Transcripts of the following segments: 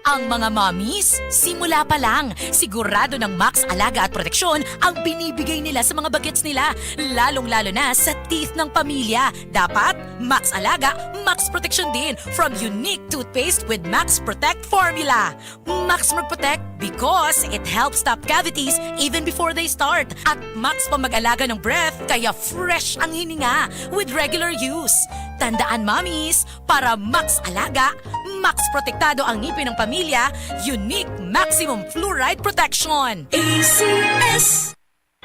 Ang mga mommies, simula pa lang, sigurado ng Max Alaga at Proteksyon ang binibigay nila sa mga bagets nila, lalong-lalo na sa teeth ng pamilya. Dapat, Max Alaga, Max Proteksyon din from unique toothpaste with Max Protect formula. Max Protect because it helps stop cavities even before they start. At Max pa mag-alaga ng breath kaya fresh ang hininga with regular use. Tandaan mommies, para Max Alaga, Max Protektado ang ngipin ng pamilya, unique maximum fluoride protection. ACS!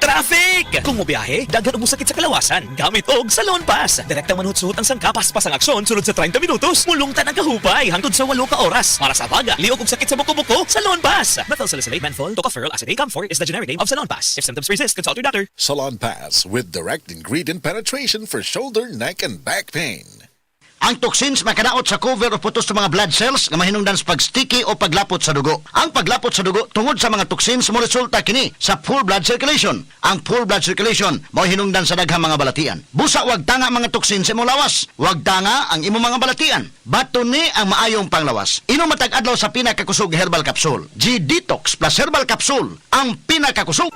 Traffic! Kung mobiyahe, daghan og sakit sa kalawasan, gamit og Salon Pass. Direktang manhutsuhot ang sangkapas-pas ang aksyon sunod sa 30 minutos, mulungtan ang kahupay hangtod sa 8 ka oras. Para sa baga, liog og sakit sa buko-buko, Salon Pass. Methylsalicylate menthol, tocopherol acetate camphor is the generic name of Salon Pass. If symptoms persist, consult your doctor. Salon Pass with direct ingredient penetration for shoulder, neck, and back pain. Ang toxins makadaot sa cover o putos sa mga blood cells nga mahinungdan sa pag-sticky o paglapot sa dugo. Ang paglapot sa dugo tungod sa mga toxins mo resulta kini sa full blood circulation. Ang full blood circulation mao hinungdan sa daghang mga balatian. Busa wag tanga mga toxins sa imong lawas. Wag tanga ang imong mga balatian. Baton ni ang maayong panglawas. Inom matag adlaw sa pinakakusog herbal capsule. G-Detox plus herbal capsule ang pinakakusog.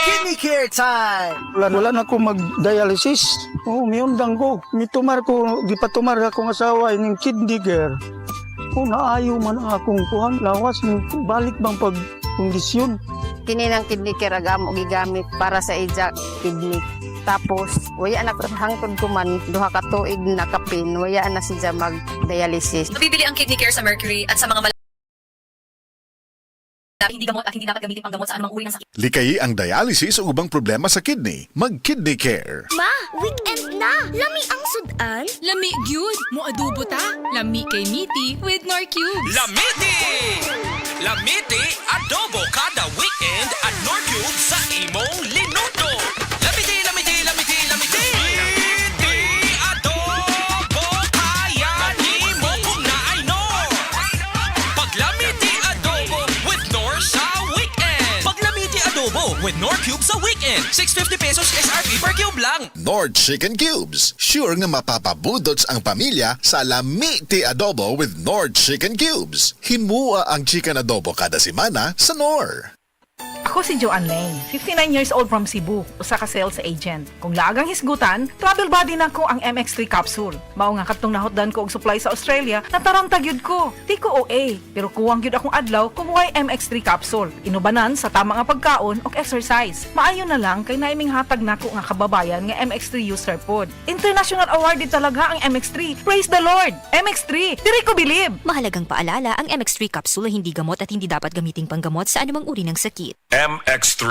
Kidney care time! Wala na ako mag-dialysis. Oo, miundang ko. Mitumar ko, di pa tumar akong asawa, ining kidney care. Oo, naayo man ang akong kuhan. Lawas, balik bang pag-kondisyon. Kini ng kidney care agam o gigamit para sa ija kidney. Tapos, waya na hangtod ko man, duha ka tuig na kapin, waya na siya mag-dialysis. Mabibili ang kidney care sa Mercury at sa mga hindi gamot at hindi dapat gamitin pang gamot sa anumang uri ng sakit. Likayi ang dialysis o ubang problema sa kidney. Mag-Kidney Care. Ma, weekend na! Lami ang sudan! Lami gyud mo adobo ta. Lami kay Miti with Nor Cubes. Lamiti! Lamiti adobo kada weekend at Nor Cubes sa imong linuto. Lamiti, lamiti, lamiti, lamiti! Lamiti adobo kaya ni mo kung naay Nor. Pag Lamiti adobo with Nor sa weekend. Pag Lamiti adobo with Nor Cubes sa weekend, 650 pesos SRP per cube lang. Nord Chicken Cubes. Sure nga mapapabudots ang pamilya sa Lamiti Adobo with Nord Chicken Cubes. Himua ang chicken adobo kada semana sa Nor. Ako si Joanne Lane, 59 years old from Cebu, usa ka sales agent. Kung laagang hisgutan, travel buddy na ko ang MX3 capsule. Mao nga katong nahotdan ko og supply sa Australia, nataranta gyud ko. Di ko OA, pero kuwang gyud akong adlaw kung why MX3 capsule. Inubanan sa tama nga pagkaon og exercise. Maayo na lang kay naiming hatag nako nga kababayan nga MX3 user pod. International awarded talaga ang MX3. Praise the Lord! MX3, diri ko bilib. Mahalagang paalala, ang MX3 capsule ay hindi gamot at hindi dapat gamiting panggamot sa anumang uri ng sakit. MX3,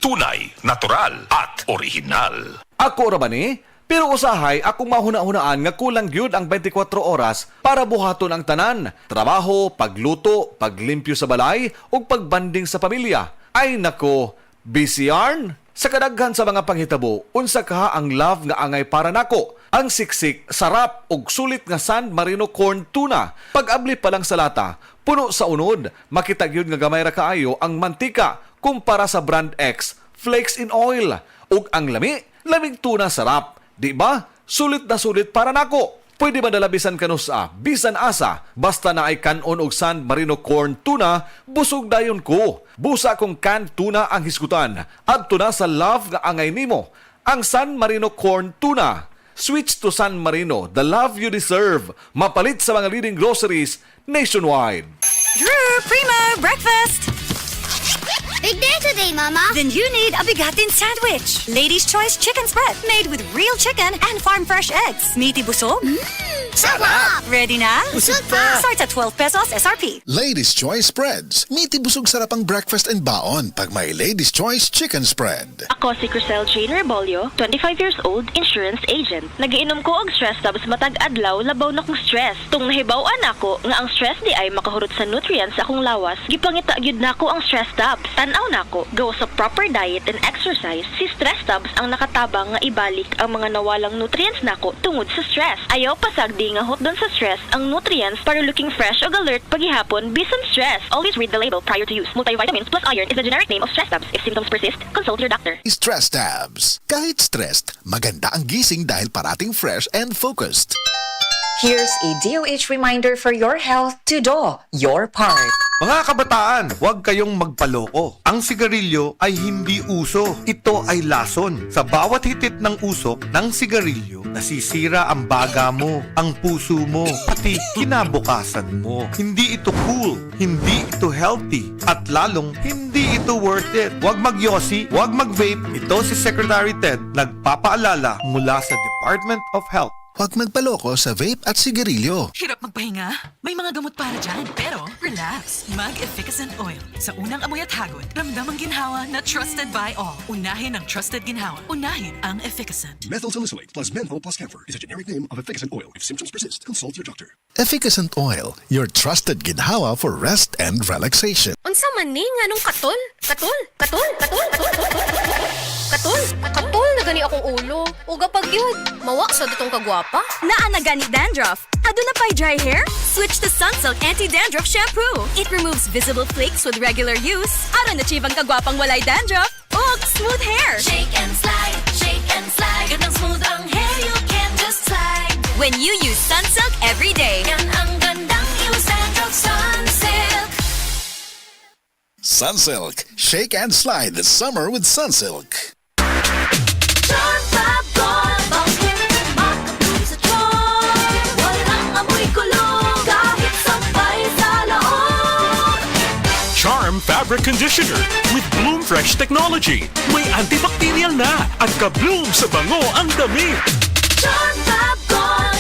tunay, natural at original. Ako ra ba ni? Pero usahay akong mahuna-hunaan nga kulang gyud ang 24 oras para buhaton ang tanan. Trabaho, pagluto, paglimpyo sa balay ug pagbanding sa pamilya. Ay nako, busy yarn? Sa kadaghan sa mga panghitabo, unsa kaha ang love nga angay para nako? Ang siksik, sarap ug sulit nga San Marino corn tuna. Pag-abli pa lang sa lata, puno sa unod, makita gyud nga gamay ra kaayo ang mantika kumpara sa brand X, flakes in oil. Ug ang lamig tuna sarap. Di ba? Sulit na sulit para nako. Pwede ba dalabisan kanusa, bisan asa, basta na ay kanon og San Marino corn tuna, busog dayon ko. Busa kong canned tuna ang hisgutan. At tuna sa love nga angay nimo, ang San Marino corn tuna. Switch to San Marino, the love you deserve. Mapalit sa mga leading groceries nationwide. Drew, Primo, breakfast! Big day today, Mama! Then you need a bigatin sandwich. Ladies' Choice Chicken Spread, made with real chicken and farm-fresh eggs. Meaty busog? Sarap! Ready na? Busog pa! Starts at 12 pesos SRP. Ladies' Choice Spreads. Meaty busog sarap ang breakfast and baon pag may Ladies' Choice Chicken Spread. Ako si Crisel Jane Rebolio, 25 years old, insurance agent. Nagiinom ko og stress tapos matag adlaw labaw na kong stress. Tung nahibaw-an ako nga ang stress di ay makahurot sa nutrients sa akong lawas, gipangita gyud nako ang stress tabs. Tanaw nako, gawa sa proper diet and exercise, si stress tabs ang nakatabang nga ibalik ang mga nawalang nutrients nako tungod sa stress. Ayaw pasagdi nga hot doon sa stress ang nutrients para looking fresh ug alert paghihapon bisan stress. Always read the label prior to use. Multivitamins plus iron is the generic name of stress tabs. If symptoms persist, consult your doctor. Stress Tabs. Kahit stressed, maganda ang gising dahil parating fresh and focused. Here's a DOH reminder for your health to do your part. Mga kabataan, huwag kayong magpaloko. Ang sigarilyo ay hindi uso. Ito ay lason. Sa bawat hitit ng usok ng sigarilyo, nasisira ang baga mo, ang puso mo, pati kinabukasan mo. Hindi ito cool, hindi ito healthy, at lalong hindi ito worth it. Huwag magyosi, huwag mag-vape. Ito si Secretary Ted, nagpapaalala mula sa Department of Health. Huwag magpaloko sa vape at sigarilyo. Hirap magpahinga? May mga gamot para dyan. Pero, relax. Mag-Efficacent Oil. Sa unang amoy at hagod, ramdam ang ginhawa na trusted by all. Unahin ang trusted ginhawa. Unahin ang Efficacent. Methyl salicylate plus menthol plus camphor is a generic name of Efficacent oil. If symptoms persist, consult your doctor. Efficacent Oil, your trusted ginhawa for rest and relaxation. Unsa man ni nganong katol? Katol na gani akong ulo. Uga pag yun, mawa sa ditong kagwapa. Naa na gani dandruff. Aduna pa'y dry hair? Switch to Sunsilk Anti-Dandruff Shampoo. It removes visible flakes with regular use. Aron achieve ang kagwapang walay dandruff. Ug smooth hair. Shake and slide. Ganang smooth ang hair, you can just slide. When you use Sunsilk every day. Yan ang gandang use dandruff Sunsilk. Sunsilk. Shake and slide this summer with Sunsilk. Charm Fab Gold, makabloom sa charm. Walang amoy kulong, kahit sampay sa loob. Charm Fabric Conditioner with Bloom Fresh Technology. May antibacterial na at ka-bloom sa bango ang damit. Charm Fab Gold,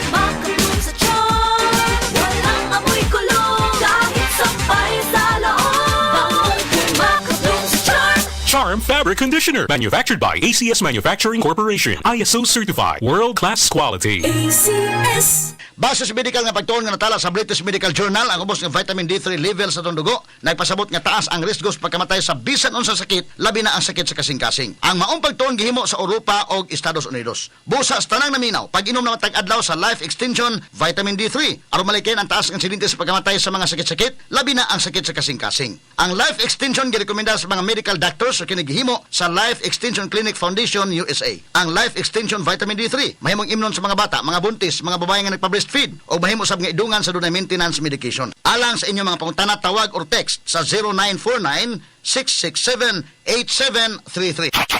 makabloom sa charm. Walang amoy kulong, kahit sampay sa loob. Makabloom sa charm. Charm Fabric Conditioner. Manufactured by ACS Manufacturing Corporation. ISO certified. World-class quality. ACS. Base sa medical nga pagtuon nga natala sa British Medical Journal, ang ubos ng vitamin D3 level sa itong dugo, nagpasabot nga taas ang risko sa pagkamatay sa bisan unsang sakit, labi na ang sakit sa kasing-kasing. Ang maong pagtuon gihimo sa Europa o Estados Unidos. Busa sa tanang naminaw, pag-inom na matag-adlaw sa Life Extension Vitamin D3, aron malikin ang taas ng insidente sa pagkamatay sa mga sakit-sakit, labi na ang sakit sa kasing-kasing. Ang Life Extension girekomenda sa mga medical doctors sa kinigihimo sa Life Extension Clinic Foundation USA. Ang Life Extension Vitamin D3 mahimong imnon sa mga bata, mga buntis, mga babae nga nagpa-breastfeed o mahimo sab nga idungan sa dunay maintenance medication. Alang sa inyong mga pangutana, tawag or text sa 0949 667 8733.